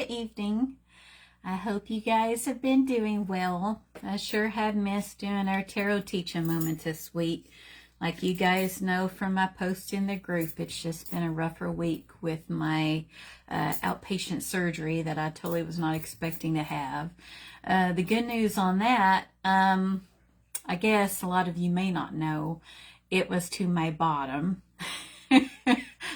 good evening. I hope you guys have been doing well. I sure have missed doing our tarot teaching moment this week. Like you guys know from my post in the group, it's just been a rougher week with my outpatient surgery that I totally was not expecting to have. The good news on that, I guess a lot of you may not know, it was to my bottom.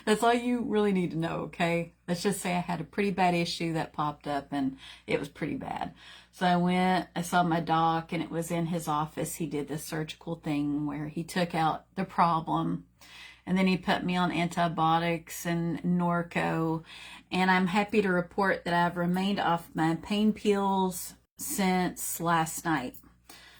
That's all you really need to know, okay? Let's just say I had a pretty bad issue that popped up and it was pretty bad. So I saw my doc, and it was in his office. He did this surgical thing where he took out the problem, and then he put me on antibiotics and Norco. And I'm happy to report that I've remained off my pain pills since last night.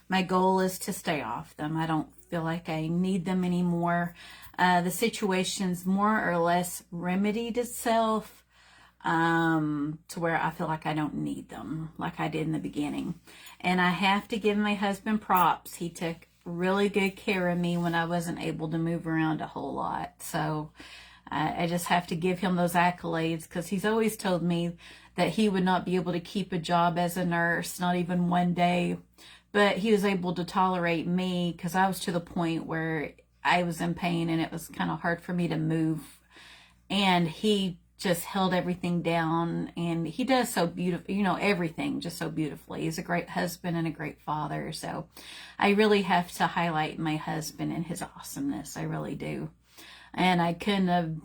My goal is to stay off them. I don't feel like I need them anymore. The situation's more or less remedied itself to where I feel like I don't need them like I did in the beginning. And I have to give my husband props. He took really good care of me when I wasn't able to move around a whole lot. So I just have to give him those accolades, because he's always told me that he would not be able to keep a job as a nurse, not even one day. But he was able to tolerate me, because I was to the point where I was in pain and it was kind of hard for me to move. And he just held everything down, and he does so beautiful, everything just so beautifully. He's a great husband and a great father. So I really have to highlight my husband and his awesomeness. I really do. And I couldn't have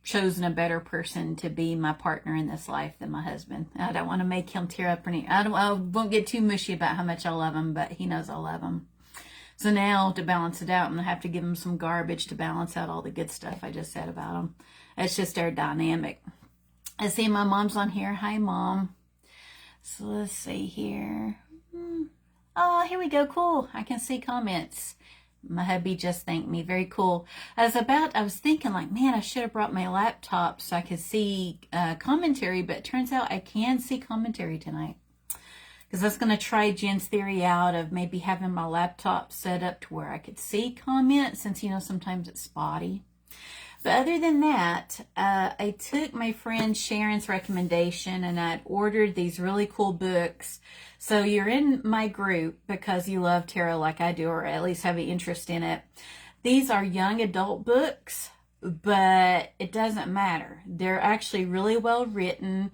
chosen a better person to be my partner in this life than my husband. I don't want to make him tear up or anything. I won't get too mushy about how much I love him, but he knows I love him. So now, to balance it out, I'm going to have to give him some garbage to balance out all the good stuff I just said about him. It's just their dynamic. I see my mom's on here. Hi, Mom. So let's see here. Oh, here we go. Cool. I can see comments. My hubby just thanked me. Very cool. I was thinking like, man, I should have brought my laptop so I could see commentary, but it turns out I can see commentary tonight. Because I was going to try Jen's theory out of maybe having my laptop set up to where I could see comments, since, sometimes it's spotty. But other than that, I took my friend Sharon's recommendation, and I'd ordered these really cool books. So you're in my group because you love tarot like I do, or at least have an interest in it. These are young adult books, but it doesn't matter. They're actually really well written,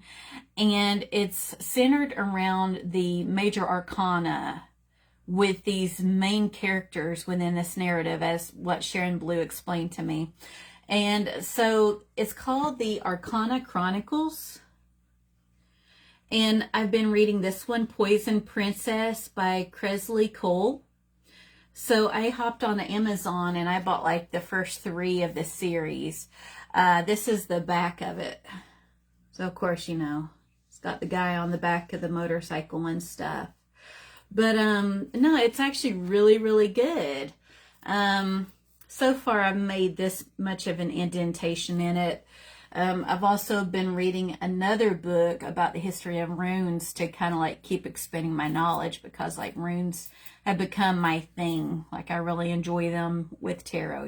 and it's centered around the major arcana with these main characters within this narrative, as what Sharon Blue explained to me. And so it's called the Arcana Chronicles. And I've been reading this one, Poison Princess by Kresley Cole. So I hopped on Amazon and I bought like the first 3 of this series. This is the back of it. So of course, it's got the guy on the back of the motorcycle and stuff. But no, it's actually really, really good. So far I've made this much of an indentation in it. I've also been reading another book about the history of runes to kind of like keep expanding my knowledge, because like runes have become my thing. Like I really enjoy them with tarot,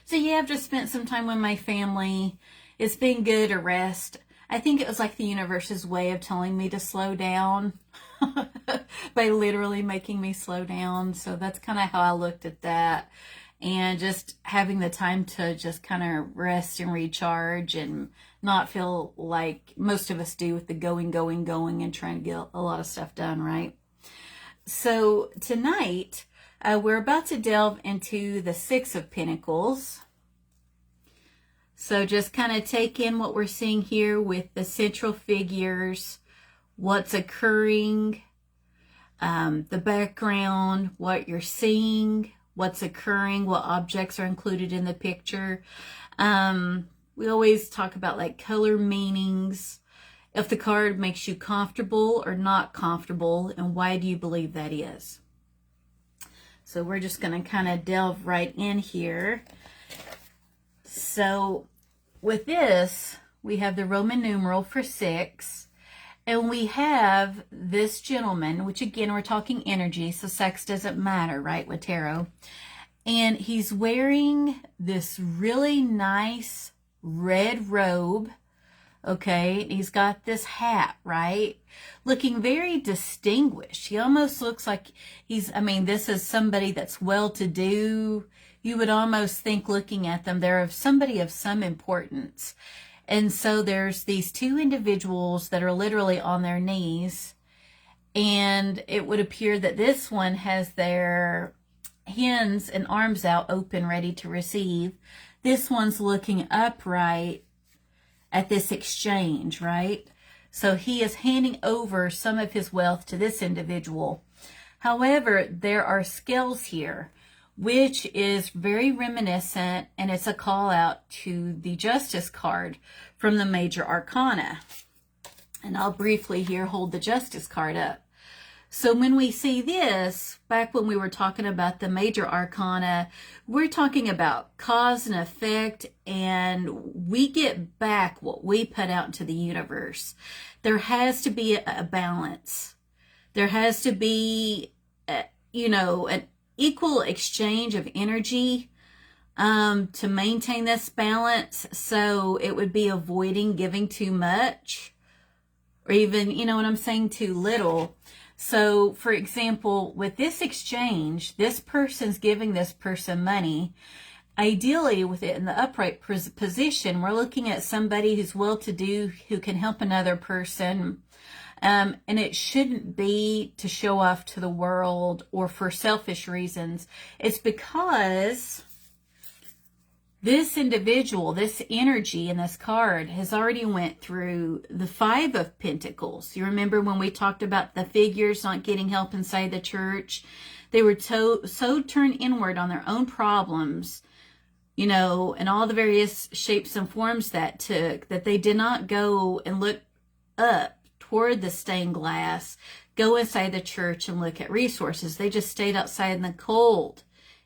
So yeah, I've just spent some time with my family. It's been good to rest. I think it was like the universe's way of telling me to slow down by literally making me slow down. So that's kind of how I looked at that. And just having the time to just kind of rest and recharge and not feel like most of us do with the going, and trying to get a lot of stuff done, right? So tonight, we're about to delve into the 6 of Pentacles. So just kind of take in what we're seeing here with the central figures, what's occurring, the background, what you're seeing, what's occurring, what objects are included in the picture. We always talk about like color meanings, if the card makes you comfortable or not comfortable, and why do you believe that is. So we're just going to kind of delve right in here. So with this, we have the Roman numeral for 6. And we have this gentleman, which again, we're talking energy, so sex doesn't matter, right, with tarot. And he's wearing this really nice red robe Okay, and he's got this hat, right? Looking very distinguished. He almost looks like this is somebody that's well-to-do. You would almost think, looking at them, they're somebody of some importance. And so there's these two individuals that are literally on their knees, and it would appear that this one has their hands and arms out open, ready to receive. This one's looking upright at this exchange, right? So he is handing over some of his wealth to this individual. However, there are scales here, which is very reminiscent, and it's a call out to the Justice card from the Major Arcana. And I'll briefly here hold the Justice card up. So when we see this, back when we were talking about the Major Arcana, we're talking about cause and effect, and we get back what we put out into the universe. There has to be a balance. There has to be, an equal exchange of energy to maintain this balance. So it would be avoiding giving too much, or even, too little. So, for example, with this exchange, this person's giving this person money. Ideally, with it in the upright position, we're looking at somebody who's well-to-do, who can help another person. And it shouldn't be to show off to the world or for selfish reasons. It's because this individual, this energy in this card has already went through the Five of Pentacles. You remember when we talked about the figures not getting help inside the church? They were so turned inward on their own problems, and all the various shapes and forms that took, that they did not go and look up toward the stained glass, go inside the church and look at resources. They just stayed outside in the cold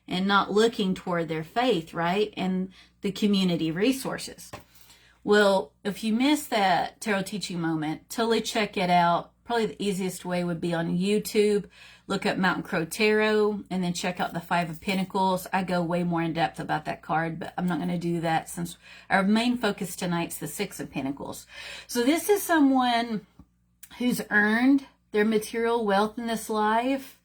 and not looking toward their faith, right? And the community resources. Well, if you missed that tarot teaching moment, totally check it out. Probably the easiest way would be on YouTube. Look up Mountain Crow Tarot and then check out the Five of Pentacles. I go way more in depth about that card, but I'm not going to do that since our main focus tonight's the Six of Pentacles. So this is someone who's earned their material wealth in this life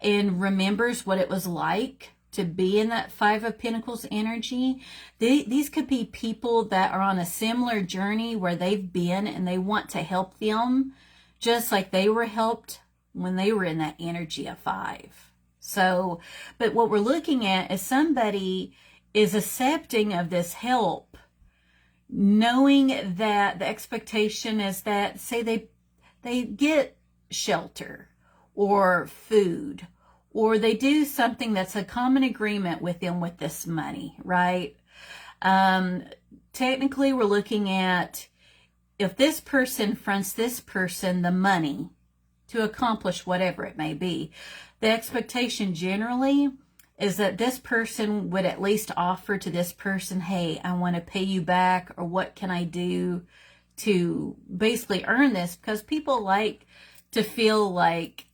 and remembers what it was like to be in that Five of Pentacles energy. These could be people that are on a similar journey where they've been, and they want to help them just like they were helped when they were in that energy of five. So, but what we're looking at is somebody is accepting of this help, knowing that the expectation is that, say they get shelter or food, or they do something that's a common agreement with them with this money, right? Technically, we're looking at if this person fronts this person the money to accomplish whatever it may be, the expectation generally is that this person would at least offer to this person, hey, I want to pay you back, or what can I do to basically earn this? Because people like to feel like,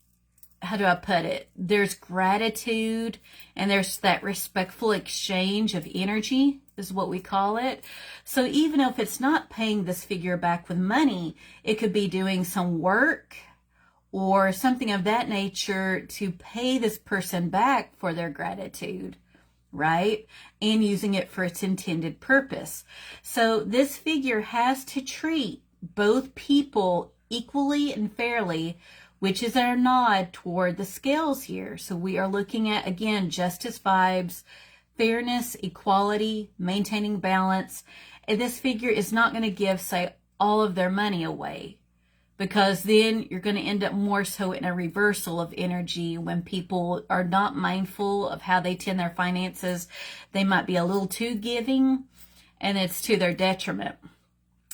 how do I put it? There's gratitude and there's that respectful exchange of energy is what we call it. So even if it's not paying this figure back with money, it could be doing some work or something of that nature to pay this person back for their gratitude, right? And using it for its intended purpose. So this figure has to treat both people equally and fairly, which is our nod toward the scales here. So we are looking at, again, justice vibes, fairness, equality, maintaining balance. And this figure is not going to give, say, all of their money away, because then you're going to end up more so in a reversal of energy when people are not mindful of how they tend their finances. They might be a little too giving, and it's to their detriment.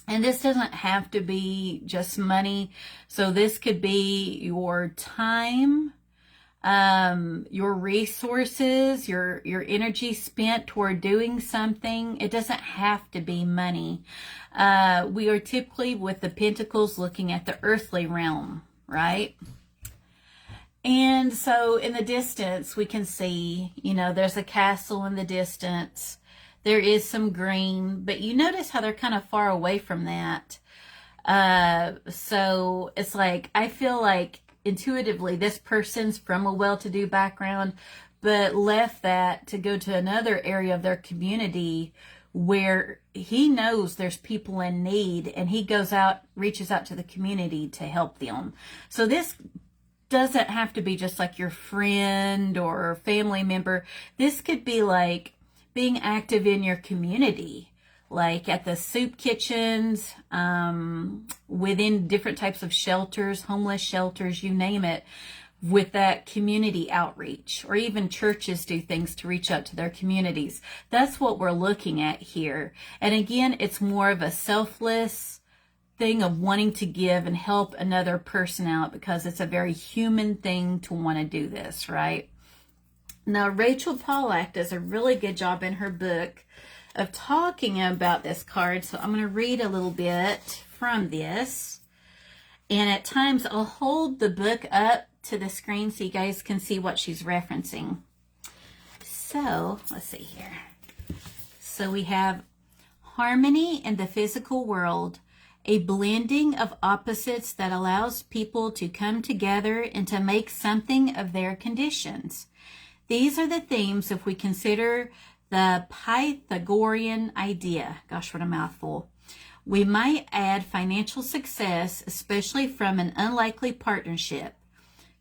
And this doesn't have to be just money. So this could be your time, your resources, your energy spent toward doing something. It doesn't have to be money. We are typically, with the Pentacles, looking at the earthly realm, right? And so in the distance, we can see, there's a castle in the distance. There is some green, but you notice how they're kind of far away from that. So it's like, I feel like intuitively this person's from a well-to-do background, but left that to go to another area of their community where he knows there's people in need, and he goes out, reaches out to the community to help them. So this doesn't have to be just like your friend or family member. This could be like being active in your community, like at the soup kitchens, within different types of shelters, homeless shelters, you name it, with that community outreach, or even churches do things to reach out to their communities. That's what we're looking at here. And again, it's more of a selfless thing of wanting to give and help another person out, because it's a very human thing to want to do this, right? Now, Rachel Pollack does a really good job in her book of talking about this card. So I'm going to read a little bit from this. And at times I'll hold the book up to the screen so you guys can see what she's referencing. So let's see here. So we have harmony in the physical world, a blending of opposites that allows people to come together and to make something of their conditions. These are the themes if we consider the Pythagorean idea. Gosh, what a mouthful. We might add financial success, especially from an unlikely partnership.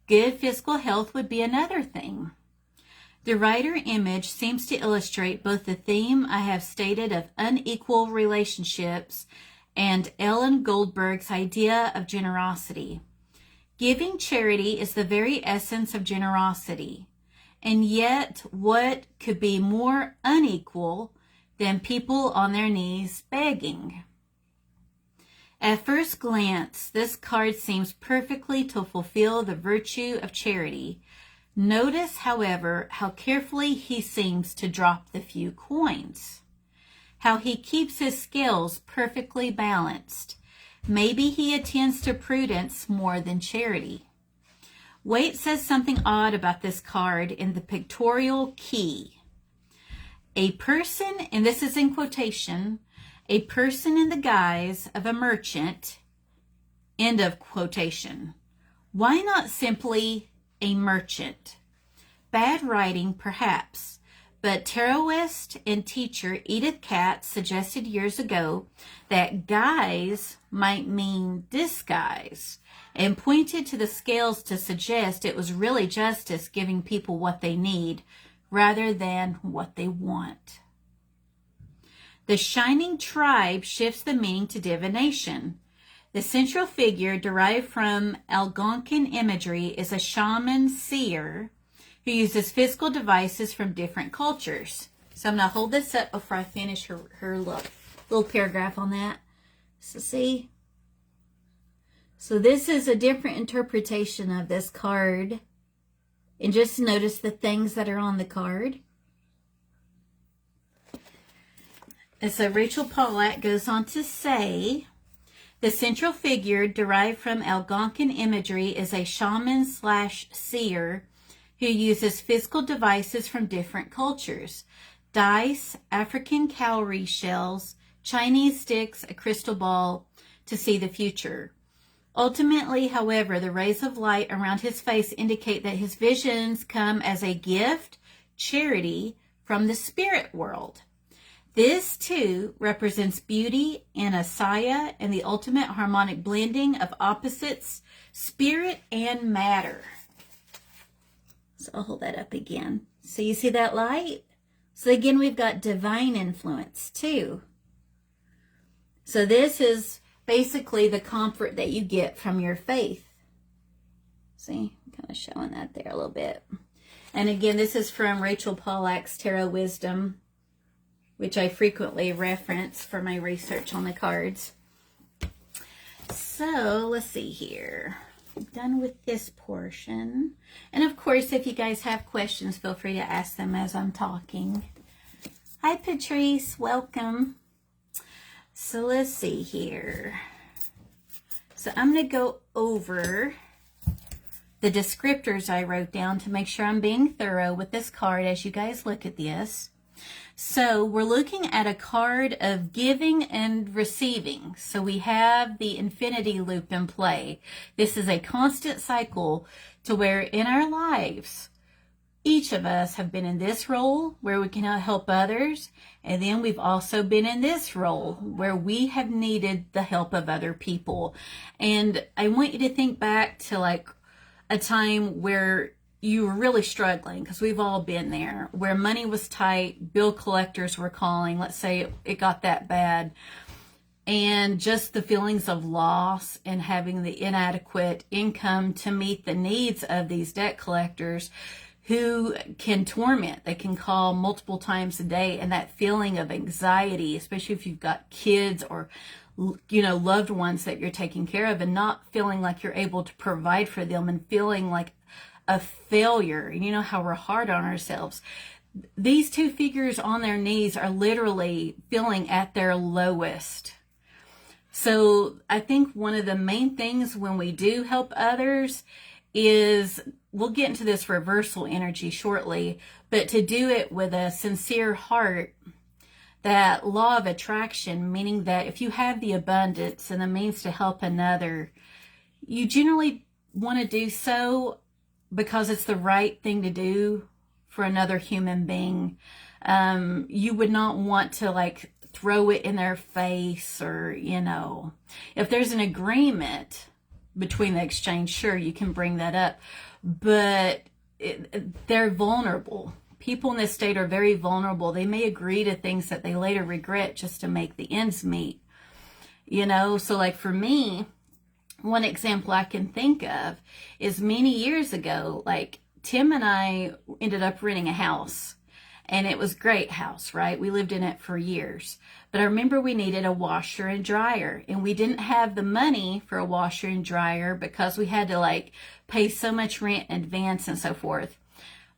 Good physical health would be another thing. The writer image seems to illustrate both the theme I have stated of unequal relationships and Ellen Goldberg's idea of generosity. Giving charity is the very essence of generosity. And yet, what could be more unequal than people on their knees begging? At first glance, this card seems perfectly to fulfill the virtue of charity. Notice, however, how carefully he seems to drop the few coins. How he keeps his scales perfectly balanced. Maybe he attends to prudence more than charity. Waite says something odd about this card in the pictorial key. A person, and this is in quotation, a person in the guise of a merchant, end of quotation. Why not simply a merchant? Bad writing, perhaps, but tarotist and teacher Edith Katz suggested years ago that guise might mean disguise, and pointed to the scales to suggest it was really justice giving people what they need rather than what they want. The shining tribe shifts the meaning to divination. The central figure derived from Algonquin imagery is a shaman seer who uses physical devices from different cultures. So I'm going to hold this up before I finish her little paragraph on that. So see? So this is a different interpretation of this card. And just notice the things that are on the card. And so Rachel Pollack goes on to say, the central figure derived from Algonquin imagery is a shaman/seer who uses physical devices from different cultures. Dice, African cowrie shells, Chinese sticks, a crystal ball to see the future. Ultimately, however, the rays of light around his face indicate that his visions come as a gift, charity, from the spirit world. This, too, represents beauty and a saya and the ultimate harmonic blending of opposites, spirit and matter. So I'll hold that up again. So you see that light? So again, we've got divine influence, too. So this is basically the comfort that you get from your faith. See, I'm kind of showing that there a little bit. And again, this is from Rachel Pollack's Tarot Wisdom, which I frequently reference for my research on the cards. So let's see here. I'm done with this portion. And of course, if you guys have questions, feel free to ask them as I'm talking. Hi, Patrice. Welcome. So let's see here. So I'm going to go over the descriptors I wrote down to make sure I'm being thorough with this card as you guys look at this. So we're looking at a card of giving and receiving. So we have the infinity loop in play. This is a constant cycle to where in our lives, each of us have been in this role where we can help others. And then we've also been in this role where we have needed the help of other people. And I want you to think back to like a time where you were really struggling, because we've all been there, where money was tight, bill collectors were calling, let's say it got that bad, and just the feelings of loss and having the inadequate income to meet the needs of these debt collectors who can torment. They can call multiple times a day, and that feeling of anxiety, especially if you've got kids or loved ones that you're taking care of, and not feeling like you're able to provide for them, and feeling like a failure. And you know how we're hard on ourselves. These two figures on their knees are literally feeling at their lowest. So I think one of the main things when we do help others is, we'll get into this reversal energy shortly, but to do it with a sincere heart, that law of attraction, meaning that if you have the abundance and the means to help another, you generally want to do so because it's the right thing to do for another human being. You would not want to like throw it in their face, or, if there's an agreement between the exchange, sure, you can bring that up, but they're vulnerable. People in this state are very vulnerable. They may agree to things that they later regret just to make the ends meet, so like for me, one example I can think of is many years ago, like Tim and I ended up renting a house, and it was a great house, right? We lived in it for years, but I remember we needed a washer and dryer, and we didn't have the money for a washer and dryer because we had to like pay so much rent in advance and so forth.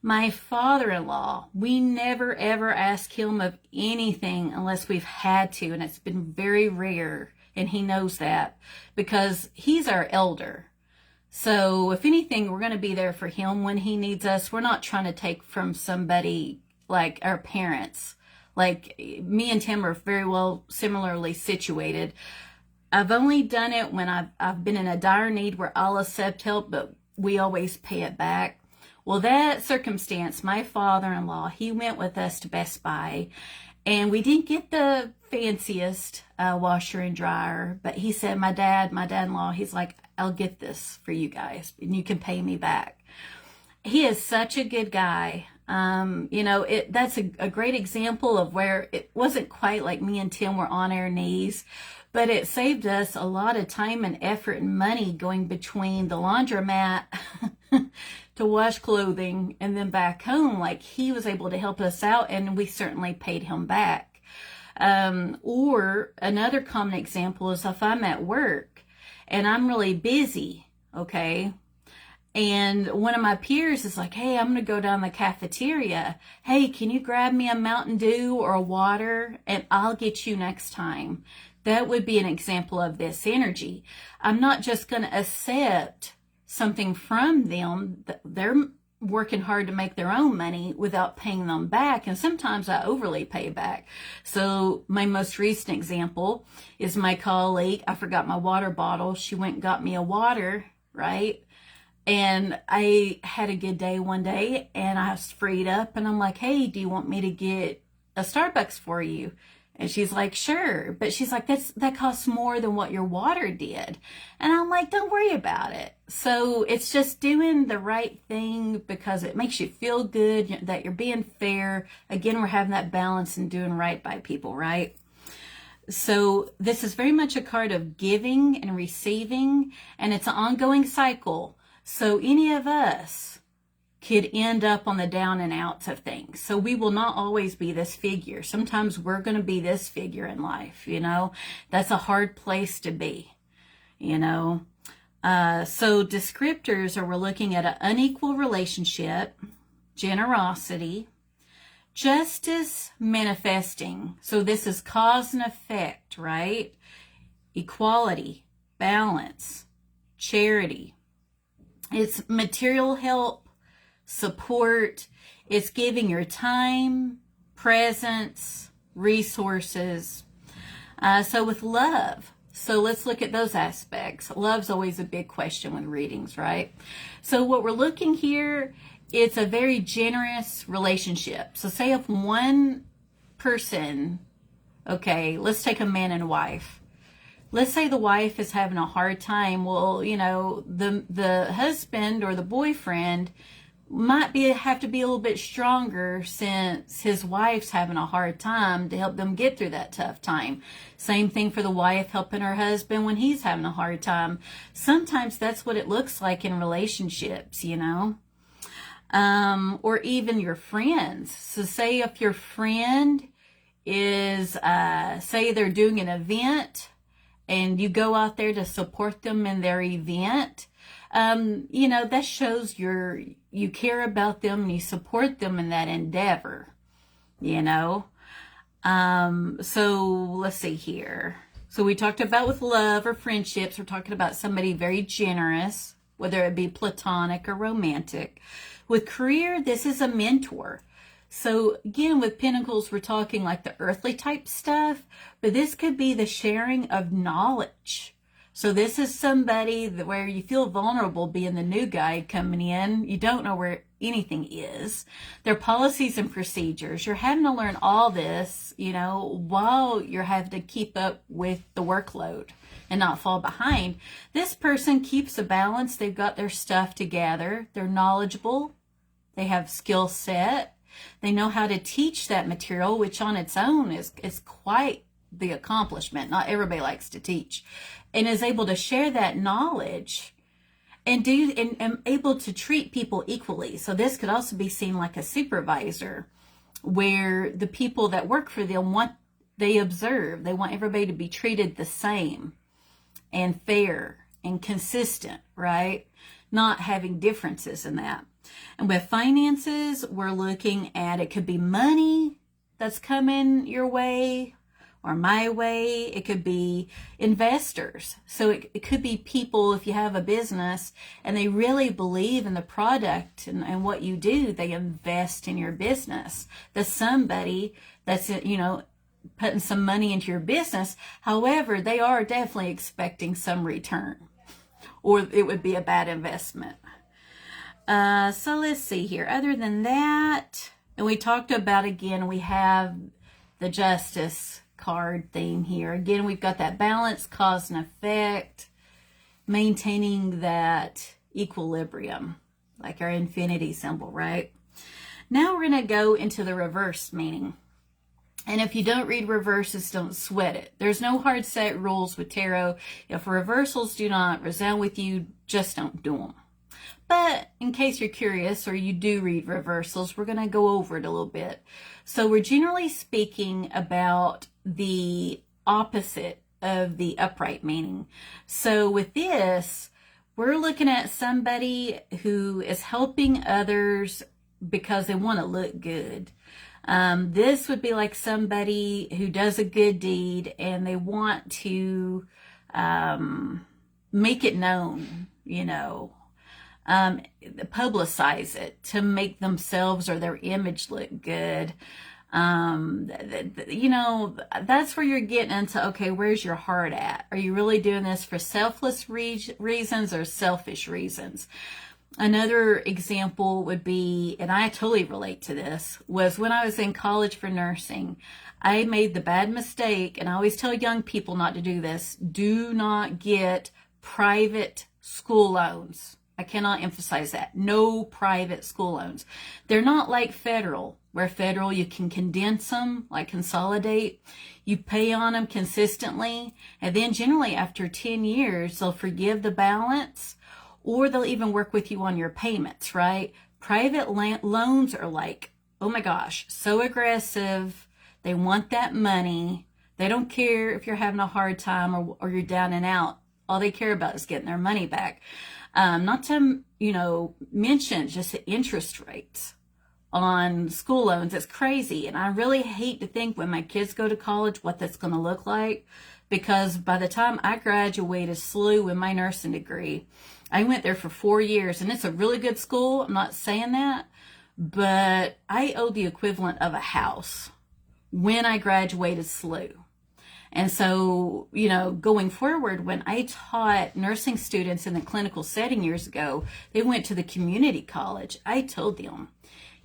My father-in-law, we never ever ask him of anything unless we've had to, and it's been very rare. And he knows that because he's our elder. So if anything, we're going to be there for him when he needs us. We're not trying to take from somebody like our parents. Like me and Tim are very well similarly situated. I've only done it when I've been in a dire need where I'll accept help, but we always pay it back. Well, that circumstance, my father-in-law, he went with us to Best Buy, and we didn't get the fanciest washer and dryer, but he said, my dad-in-law, he's like, I'll get this for you guys and you can pay me back. He is such a good guy. That's a great example of where it wasn't quite like me and Tim were on our knees, but it saved us a lot of time and effort and money going between the laundromat to wash clothing and then back home. Like, he was able to help us out, and we certainly paid him back. Or another common example is if I'm at work and I'm really busy, okay, and one of my peers is like, hey, I'm going to go down the cafeteria. Hey, can you grab me a Mountain Dew or a water, and I'll get you next time. That would be an example of this energy. I'm not just going to accept something from them. They're working hard to make their own money without paying them back. And sometimes I overly pay back. So my most recent example is my colleague. I forgot my water bottle. She went and got me a water, right? And I had a good day one day, and I was freed up, and I'm like, hey, do you want me to get a Starbucks for you? And she's like, sure. But she's like, that costs more than what your water did. And I'm like, don't worry about it. So it's just doing the right thing because it makes you feel good that you're being fair. Again, we're having that balance and doing right by people, right? So this is very much a card of giving and receiving, and it's an ongoing cycle. So any of us could end up on the down and outs of things. So we will not always be this figure. Sometimes we're going to be this figure in life, That's a hard place to be, So descriptors are, we're looking at an unequal relationship, generosity, justice manifesting. So this is cause and effect, right? Equality, balance, charity. It's material help, support. It's giving your time, presence, resources. So with love, so let's look at those aspects. Love's always a big question with readings, right? So what we're looking here, it's a very generous relationship. So say if one person, okay, let's take a man and a wife. Let's say the wife is having a hard time. Well, you know, the husband or the boyfriend might have to be a little bit stronger since his wife's having a hard time to help them get through that tough time. Same thing for the wife helping her husband when he's having a hard time. Sometimes that's what it looks like in relationships, you know. Or even your friends. So say if your friend is, say they're doing an event and you go out there to support them in their event, you know, that shows you care about them and you support them in that endeavor, you know. So let's see here. So we talked about with love or friendships, we're talking about somebody very generous, whether it be platonic or romantic. With career, this is a mentor. So again, with Pentacles, we're talking like the earthly type stuff, but this could be the sharing of knowledge. So this is somebody where you feel vulnerable being the new guy coming in. You don't know where anything is. Their policies and procedures. You're having to learn all this, you know, while you're having to keep up with the workload and not fall behind. This person keeps a balance. They've got their stuff together. They're knowledgeable. They have skill set. They know how to teach that material, which on its own is quite the accomplishment. Not everybody likes to teach. And is able to share that knowledge and able to treat people equally. So this could also be seen like a supervisor, where the people that work for them they want everybody to be treated the same and fair and consistent, right? Not having differences in that. And with finances, we're looking at, it could be money that's coming your way or my way. It could be investors. So it could be people, if you have a business and they really believe in the product and what you do, they invest in your business. There's somebody that's, you know, putting some money into your business. However, they are definitely expecting some return, or it would be a bad investment. So let's see here. Other than that, and we talked about, again, we have the Justice card theme here. Again, we've got that balance, cause and effect, maintaining that equilibrium, like our infinity symbol, right? Now we're going to go into the reverse meaning. And if you don't read reverses, don't sweat it. There's no hard set rules with tarot. If reversals do not resound with you, just don't do them. But in case you're curious or you do read reversals, we're going to go over it a little bit. So we're generally speaking about the opposite of the upright meaning. So with this, we're looking at somebody who is helping others because they want to look good. This would be like somebody who does a good deed and they want to make it known, you know, publicize it to make themselves or their image look good. You know, that's where you're getting into, okay, where's your heart at? Are you really doing this for selfless reasons or selfish reasons? Another example would be, and I totally relate to this, was when I was in college for nursing. I made the bad mistake, and I always tell young people not to do this. Do not get private school loans. I cannot emphasize that. No private school loans. They're not like federal, where federal you can condense them, like consolidate. You pay on them consistently, and then generally after 10 years, they'll forgive the balance, or they'll even work with you on your payments, right? Private loans are like, oh my gosh, so aggressive. They want that money. They don't care if you're having a hard time or you're down and out. All they care about is getting their money back. Not to, you know, mention just the interest rates on school loans. It's crazy. And I really hate to think when my kids go to college what that's going to look like, because by the time I graduated SLU with my nursing degree, I went there for 4 years, and it's a really good school. I'm not saying that, but I owed the equivalent of a house when I graduated SLU. And so, you know, going forward, when I taught nursing students in the clinical setting years ago, they went to the community college. I told them,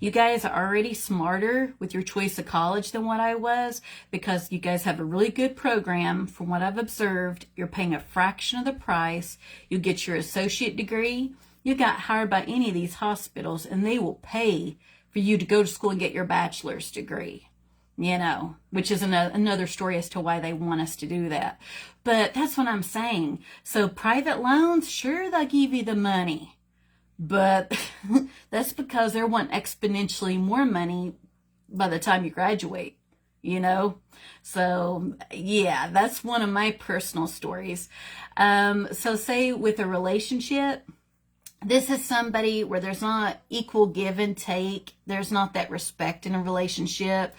you guys are already smarter with your choice of college than what I was, because you guys have a really good program. From what I've observed, you're paying a fraction of the price. You get your associate degree. You got hired by any of these hospitals, and they will pay for you to go to school and get your bachelor's degree. You know, which is another story as to why they want us to do that. But that's what I'm saying. So private loans, sure, they'll give you the money, but that's because they're wanting exponentially more money by the time you graduate, you know? So yeah, that's one of my personal stories. So say with a relationship, this is somebody where there's not equal give and take. There's not that respect in a relationship.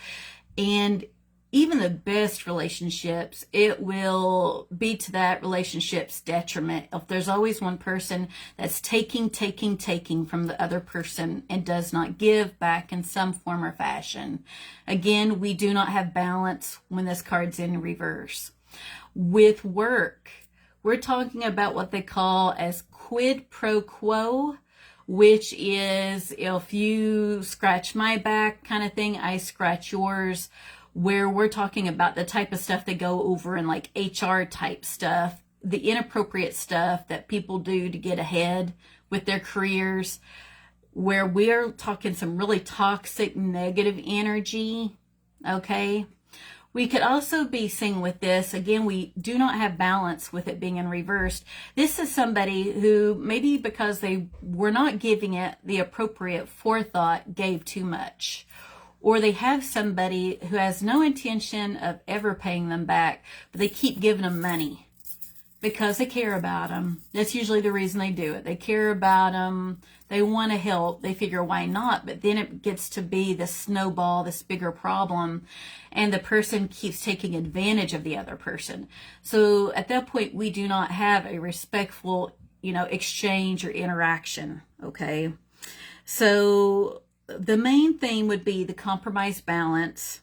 And even the best relationships, it will be to that relationship's detriment if there's always one person that's taking from the other person and does not give back in some form or fashion. Again, we do not have balance when this card's in reverse. With work, we're talking about what they call as quid pro quo, which is if you scratch my back kind of thing, I scratch yours, where we're talking about the type of stuff they go over in like HR type stuff, the inappropriate stuff that people do to get ahead with their careers, where we're talking some really toxic, negative energy, okay? We could also be seeing with this, again, we do not have balance with it being in reversed. This is somebody who maybe because they were not giving it the appropriate forethought, gave too much. Or they have somebody who has no intention of ever paying them back, but they keep giving them money because they care about them. That's usually the reason they do it. They care about them. They want to help. They figure, why not? But then it gets to be this snowball, this bigger problem, and the person keeps taking advantage of the other person. So at that point, we do not have a respectful, you know, exchange or interaction, okay? So the main thing would be the compromise balance.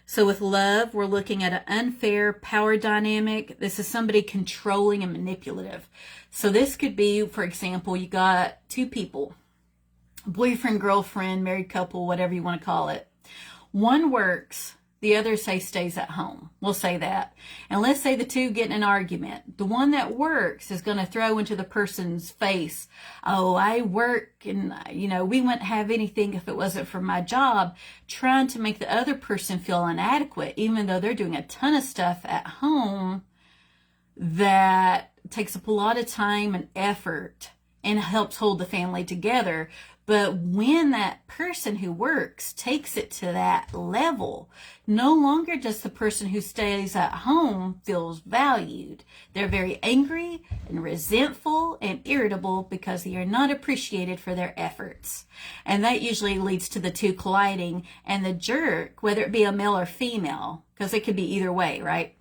So with love, we're looking at an unfair power dynamic. This is somebody controlling and manipulative. So this could be, for example, you got two people, boyfriend, girlfriend, married couple, whatever you want to call it. One works, the other stays at home. We'll say that. And let's say the two get in an argument. The one that works is going to throw into the person's face, oh, I work and, you know, we wouldn't have anything if it wasn't for my job, trying to make the other person feel inadequate, even though they're doing a ton of stuff at home that takes up a lot of time and effort and helps hold the family together. But when that person who works takes it to that level, no longer does the person who stays at home feels valued. They're very angry and resentful and irritable because they are not appreciated for their efforts. And that usually leads to the two colliding, and the jerk, whether it be a male or female, because it could be either way, right?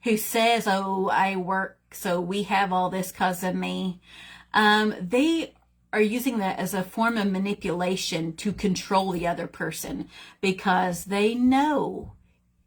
Who says, oh, I work, so we have all this because of me. They are using that as a form of manipulation to control the other person, because they know,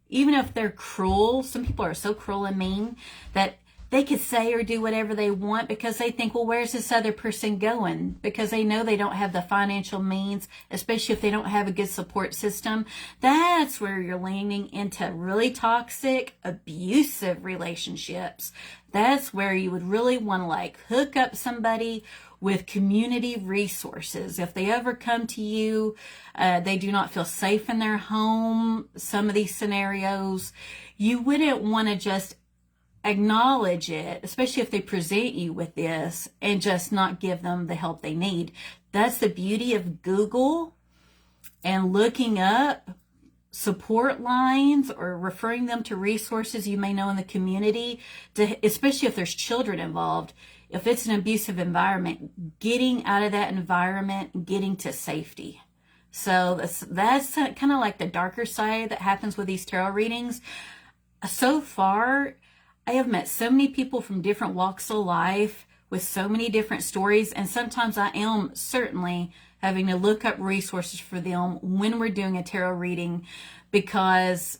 even if they're cruel, some people are so cruel and mean that they could say or do whatever they want because they think, well, where's this other person going? Because they know they don't have the financial means, especially if they don't have a good support system. That's where you're leaning into really toxic, abusive relationships. That's where you would really want to like hook up somebody with community resources. If they ever come to you, they do not feel safe in their home, some of these scenarios, you wouldn't want to just acknowledge it, especially if they present you with this, and just not give them the help they need. That's the beauty of Google and looking up support lines or referring them to resources you may know in the community, especially if there's children involved. If it's an abusive environment, getting out of that environment, getting to safety. So that's kind of like the darker side that happens with these tarot readings. So far, I have met so many people from different walks of life with so many different stories, and sometimes I am certainly having to look up resources for them when we're doing a tarot reading, because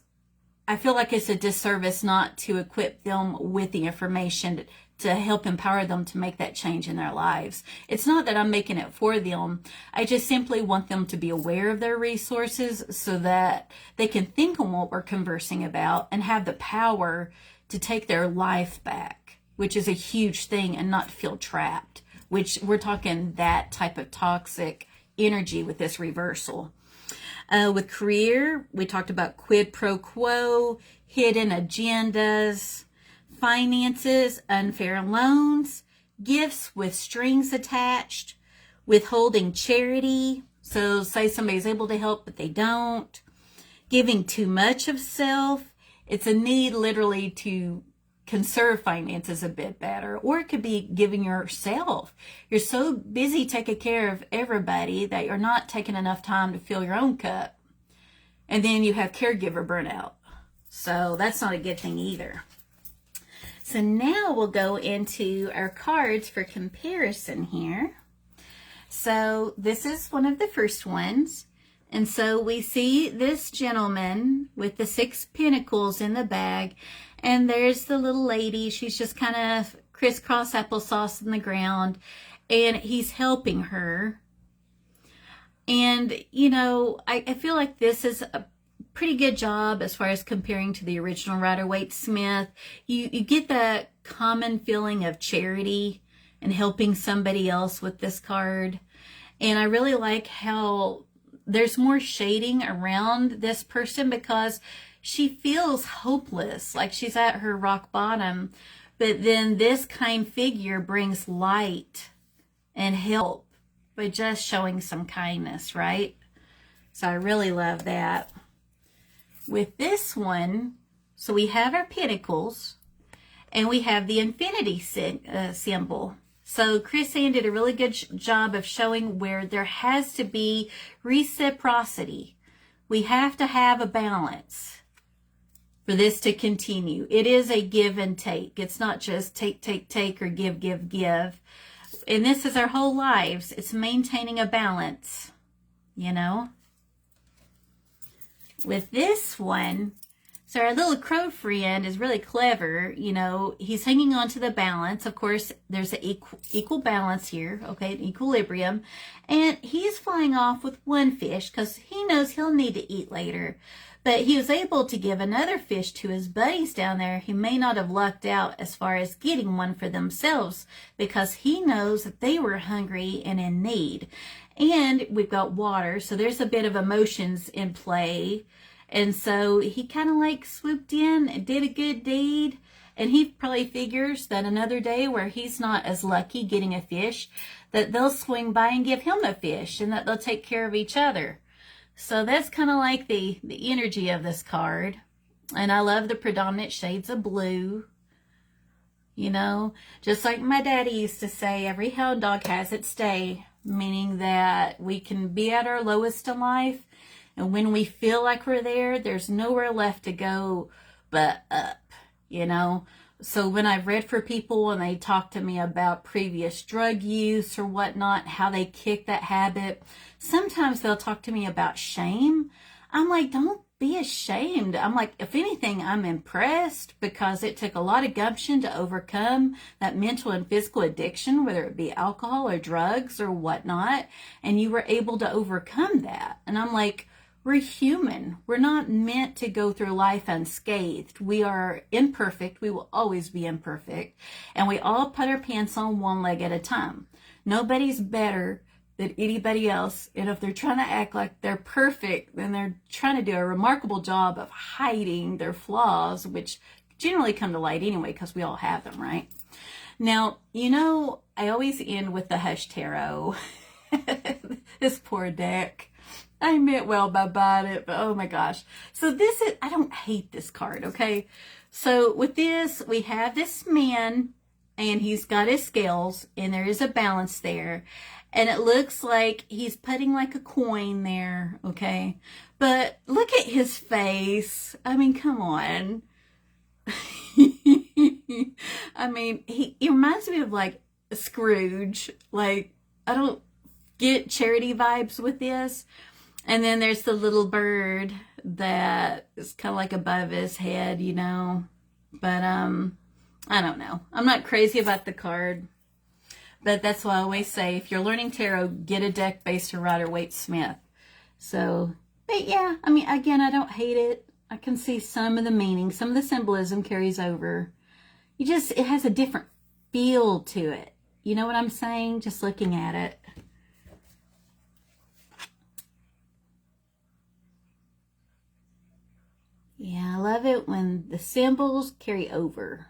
I feel like it's a disservice not to equip them with the information to help empower them to make that change in their lives. It's not that I'm making it for them. I just simply want them to be aware of their resources so that they can think on what we're conversing about and have the power to take their life back, which is a huge thing, and not feel trapped, which we're talking that type of toxic energy with this reversal. With career, we talked about quid pro quo, hidden agendas, finances, unfair loans, gifts with strings attached, withholding charity. So say somebody's able to help, but they don't. Giving too much of self. It's a need literally to conserve finances a bit better, or it could be giving yourself. You're so busy taking care of everybody that you're not taking enough time to fill your own cup, and then you have caregiver burnout, so that's not a good thing either. So now we'll go into our cards for comparison here. So this is one of the first ones, and so we see this gentleman with the 6 pentacles in the bag. And there's the little lady. She's just kind of crisscross applesauce on the ground. And he's helping her. And, you know, I feel like this is a pretty good job as far as comparing to the original Rider-Waite-Smith. You get that common feeling of charity and helping somebody else with this card. And I really like how there's more shading around this person, because she feels hopeless, like she's at her rock bottom. But then this kind figure brings light and help by just showing some kindness, right? So I really love that. With this one, so we have our pentacles and we have the infinity symbol. So Chris Ann did a really good job of showing where there has to be reciprocity. We have to have a balance for this to continue. It is a give and take. It's not just take, take, take, or give, give, give. And this is our whole lives. It's maintaining a balance, you know. With this one, so our little crow friend is really clever. You know, he's hanging on to the balance. Of course, there's an equal balance here, okay, an equilibrium. And he's flying off with one fish because he knows he'll need to eat later. But he was able to give another fish to his buddies down there. He may not have lucked out as far as getting one for themselves, because he knows that they were hungry and in need. And we've got water, so there's a bit of emotions in play. And so he kind of like swooped in and did a good deed. And he probably figures that another day where he's not as lucky getting a fish, that they'll swing by and give him a fish, and that they'll take care of each other. So that's kind of like the energy of this card. And I love the predominant shades of blue. You know, just like my daddy used to say, every hound dog has its day, meaning that we can be at our lowest in life. And when we feel like we're there, there's nowhere left to go but up, you know. So when I've read for people and they talk to me about previous drug use or whatnot, how they kick that habit, sometimes they'll talk to me about shame. I'm like, don't be ashamed. I'm like, if anything, I'm impressed, because it took a lot of gumption to overcome that mental and physical addiction, whether it be alcohol or drugs or whatnot. And you were able to overcome that. And I'm like, we're human. We're not meant to go through life unscathed. We are imperfect. We will always be imperfect. And we all put our pants on one leg at a time. Nobody's better than anybody else. And if they're trying to act like they're perfect, then they're trying to do a remarkable job of hiding their flaws, which generally come to light anyway, because we all have them, right? Now, you know, I always end with the Hush Tarot. This poor deck. I meant well by buying it, but oh my gosh. So this is, I don't hate this card, okay? So with this, we have this man, and he's got his scales, and there is a balance there. And it looks like he's putting like a coin there, okay? But look at his face. I mean, come on. I mean, he reminds me of like Scrooge. Like, I don't get charity vibes with this. And then there's the little bird that is kind of like above his head, you know. But I don't know. I'm not crazy about the card. But that's why I always say, if you're learning tarot, get a deck based on Rider-Waite-Smith. So, but yeah, I mean, again, I don't hate it. I can see some of the meaning, some of the symbolism carries over. It has a different feel to it. You know what I'm saying? Just looking at it. Yeah, I love it when the symbols carry over.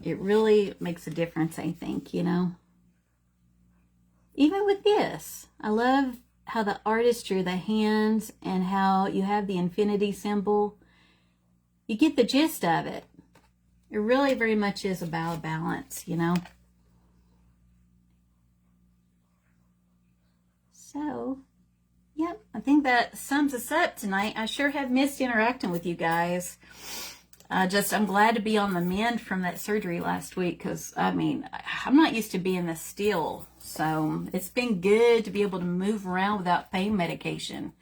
It really makes a difference, I think, you know. Even with this, I love how the artist drew the hands and how you have the infinity symbol. You get the gist of it. It really very much is about balance, you know. So, yep, I think that sums us up tonight. I sure have missed interacting with you guys. I'm glad to be on the mend from that surgery last week because, I mean, I'm not used to being this still. So it's been good to be able to move around without pain medication.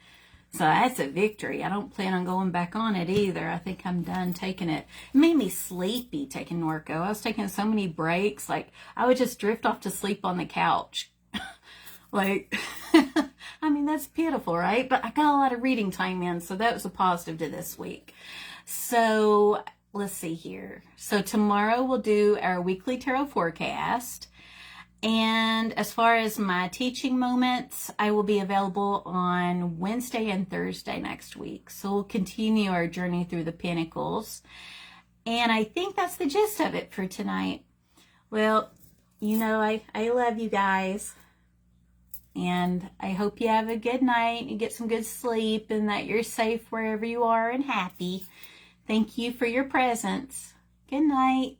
So that's a victory. I don't plan on going back on it either. I think I'm done taking it. It made me sleepy taking Norco. I was taking so many breaks. Like, I would just drift off to sleep on the couch. Like, I mean, that's pitiful, right? But I got a lot of reading time in, so that was a positive to this week. So let's see here. So tomorrow we'll do our weekly tarot forecast. And as far as my teaching moments, I will be available on Wednesday and Thursday next week. So we'll continue our journey through the Pentacles. And I think that's the gist of it for tonight. Well, you know, I love you guys. And I hope you have a good night and get some good sleep and that you're safe wherever you are and happy. Thank you for your presence. Good night.